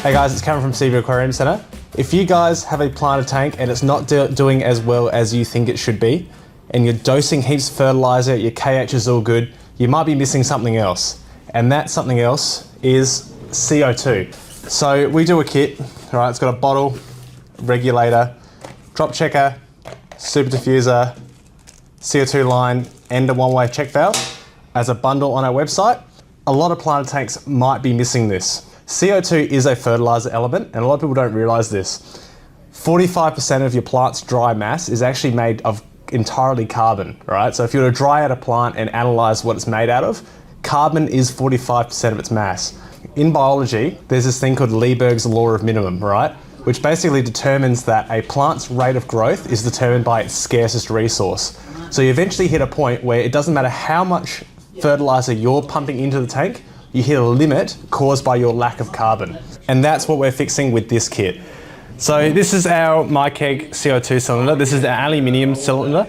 Hey guys, it's Cameron from Seaview Aquarium Centre. If you guys have a planted tank and it's not doing as well as you think it should be, and you're dosing heaps of fertilizer, your KH is all good, you might be missing something else. And that something else is CO2. So we do a kit, all right, it's got a bottle, regulator, drop checker, super diffuser, CO2 line, and a one-way check valve as a bundle on our website. A lot of planted tanks might be missing this. CO2 is a fertilizer element, and a lot of people don't realize this. 45% of your plant's dry mass is actually made of entirely carbon, right? So if you were to dry out a plant and analyze what it's made out of, carbon is 45% of its mass. In biology, there's this thing called Lieberg's law of minimum, right? Which basically determines that a plant's rate of growth is determined by its scarcest resource. So you eventually hit a point where it doesn't matter how much fertilizer you're pumping into the tank, you hit a limit caused by your lack of carbon. And that's what we're fixing with this kit. So this is our MyKeg CO2 cylinder. This is the aluminium cylinder.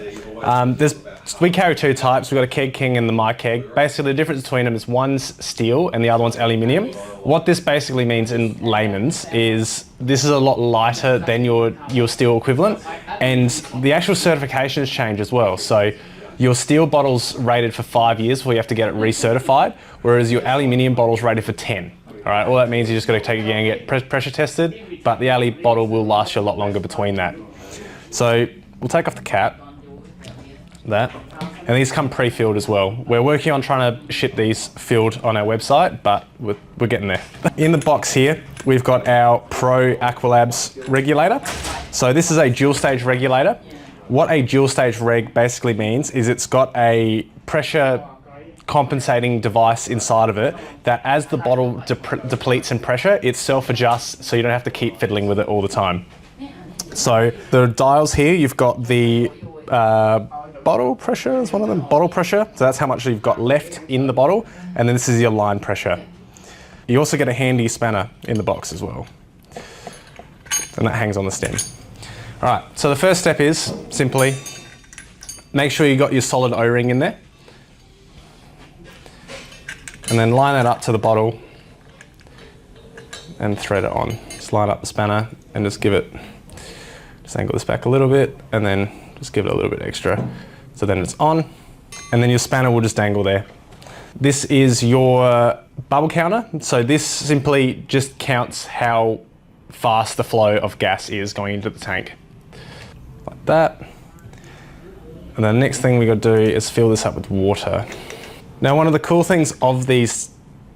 We carry two types. We've got a Keg King and the MyKeg. Basically the difference between them is one's steel and the other one's aluminium. What this basically means in layman's is this is a lot lighter than your steel equivalent, and the actual certifications change as well. So your steel bottle's rated for 5 years before you have to get it recertified, whereas your aluminium bottle's rated for 10. All right, all that means you just got to take it again and get pressure tested, but the Ali bottle will last you a lot longer between that. So we'll take off the cap, and these come pre-filled as well. We're working on trying to ship these filled on our website, but we're getting there. In the box here, we've got our Pro AquaLabs regulator. So this is a dual stage regulator. What a dual stage reg basically means is it's got a pressure compensating device inside of it that as the bottle depletes in pressure, it self-adjusts so you don't have to keep fiddling with it all the time. So the dials here, you've got the bottle pressure is one of them, bottle pressure. So that's how much you've got left in the bottle. And then this is your line pressure. You also get a handy spanner in the box as well. And that hangs on the stem. All right, so the first step is simply make sure you got your solid O-ring in there. And then line that up to the bottle and thread it on. Just line up the spanner and just angle this back a little bit and then just give it a little bit extra. So then it's on, and then your spanner will just dangle there. This is your bubble counter. So this simply just counts how fast the flow of gas is going into the tank. Like that. And the next thing we got to do is fill this up with water. Now, one of the cool things of these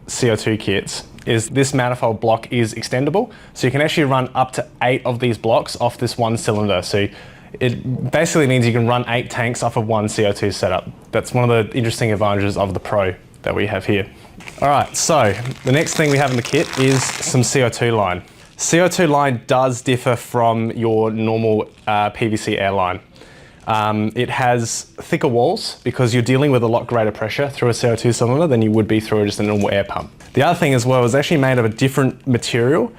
CO2 kits is this manifold block is extendable. So you can actually run up to 8 of these blocks off this one cylinder. So it basically means you can run 8 tanks off of one CO2 setup. That's one of the interesting advantages of the Pro that we have here. All right, so the next thing we have in the kit is some CO2 line. CO2 line does differ from your normal PVC air line. It has thicker walls because you're dealing with a lot greater pressure through a CO2 cylinder than you would be through just a normal air pump. The other thing as well is actually made of a different material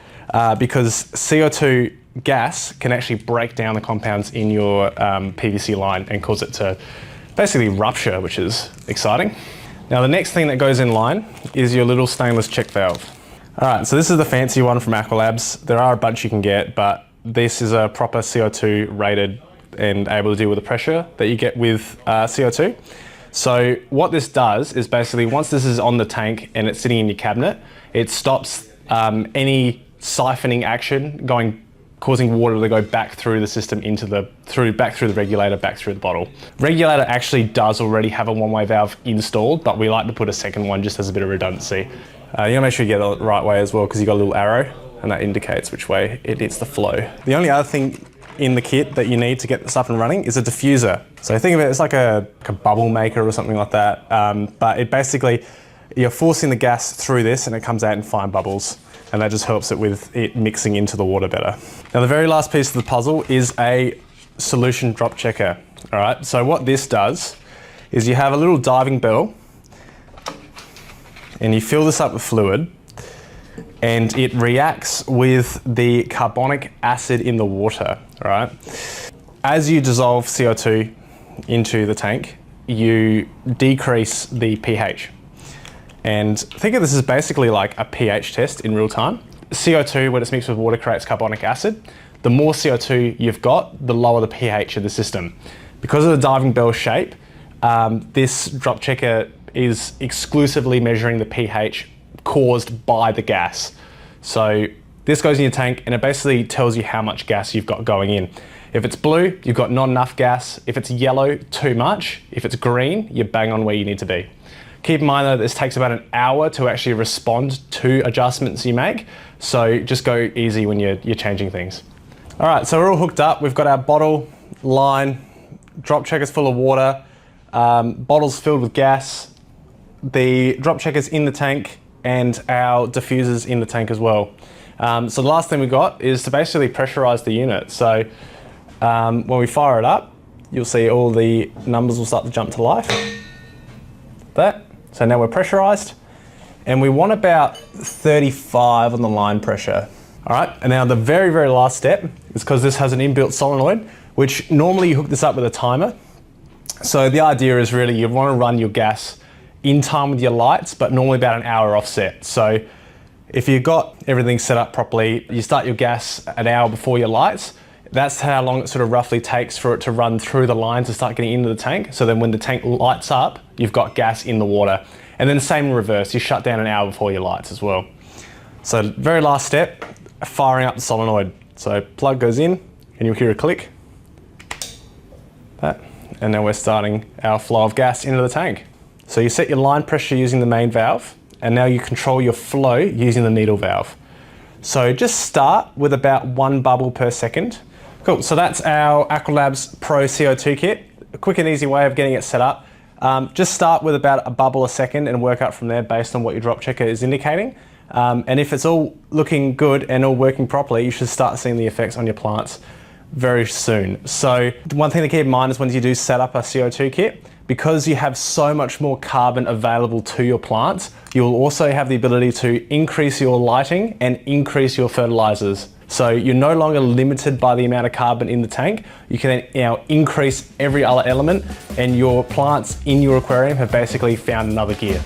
because CO2 gas can actually break down the compounds in your PVC line and cause it to basically rupture, which is exciting. Now the next thing that goes in line is your little stainless check valve. All right, so this is the fancy one from AquaLabs. There are a bunch you can get, but this is a proper CO2 rated and able to deal with the pressure that you get with CO2. So what this does is basically once this is on the tank and it's sitting in your cabinet, it stops any siphoning action causing water to go back through the system back through the regulator, back through the bottle. Regulator actually does already have a one-way valve installed, but we like to put a second one just as a bit of redundancy. You gotta make sure you get it the right way as well because you've got a little arrow and that indicates which way it needs to flow. The only other thing in the kit that you need to get this up and running is a diffuser. So think of it as like a bubble maker or something like that. But it basically, you're forcing the gas through this and it comes out in fine bubbles. And that just helps it with it mixing into the water better. Now the very last piece of the puzzle is a solution drop checker. All right, so what this does is you have a little diving bell and you fill this up with fluid and it reacts with the carbonic acid in the water, all right? As you dissolve CO2 into the tank, you decrease the pH. And think of this as basically like a pH test in real time. CO2, when it's mixed with water, creates carbonic acid. The more CO2 you've got, the lower the pH of the system. Because of the diving bell shape, this drop checker is exclusively measuring the pH caused by the gas. So this goes in your tank and it basically tells you how much gas you've got going in. If it's blue, you've got not enough gas. If it's yellow, too much. If it's green, you're bang on where you need to be. Keep in mind that this takes about an hour to actually respond to adjustments you make. So just go easy when you're changing things. All right, so we're all hooked up. We've got our bottle, line, drop checkers full of water, bottles filled with gas, the drop checkers in the tank, and our diffusers in the tank as well. So the last thing we got is to basically pressurize the unit. So when we fire it up, you'll see all the numbers will start to jump to life. That. So now we're pressurized and we want about 35 on the line pressure. All right, and now the very, very last step is because this has an inbuilt solenoid, which normally you hook this up with a timer. So the idea is really you want to run your gas in time with your lights, but normally about an hour offset. So if you've got everything set up properly, you start your gas an hour before your lights. That's how long it sort of roughly takes for it to run through the lines and start getting into the tank. So then when the tank lights up, you've got gas in the water. And then the same in reverse, you shut down an hour before your lights as well. So very last step, firing up the solenoid. So plug goes in and you'll hear a click. That. And now we're starting our flow of gas into the tank. So you set your line pressure using the main valve, and now you control your flow using the needle valve. So just start with about 1 bubble per second. Cool, so that's our AquaLabs Pro CO2 Kit. A quick and easy way of getting it set up. Just start with about a bubble a second and work up from there based on what your drop checker is indicating. And if it's all looking good and all working properly, you should start seeing the effects on your plants very soon. So the one thing to keep in mind is when you do set up a CO2 kit, because you have so much more carbon available to your plants, you will also have the ability to increase your lighting and increase your fertilizers. So you're no longer limited by the amount of carbon in the tank. You can now increase every other element, and your plants in your aquarium have basically found another gear.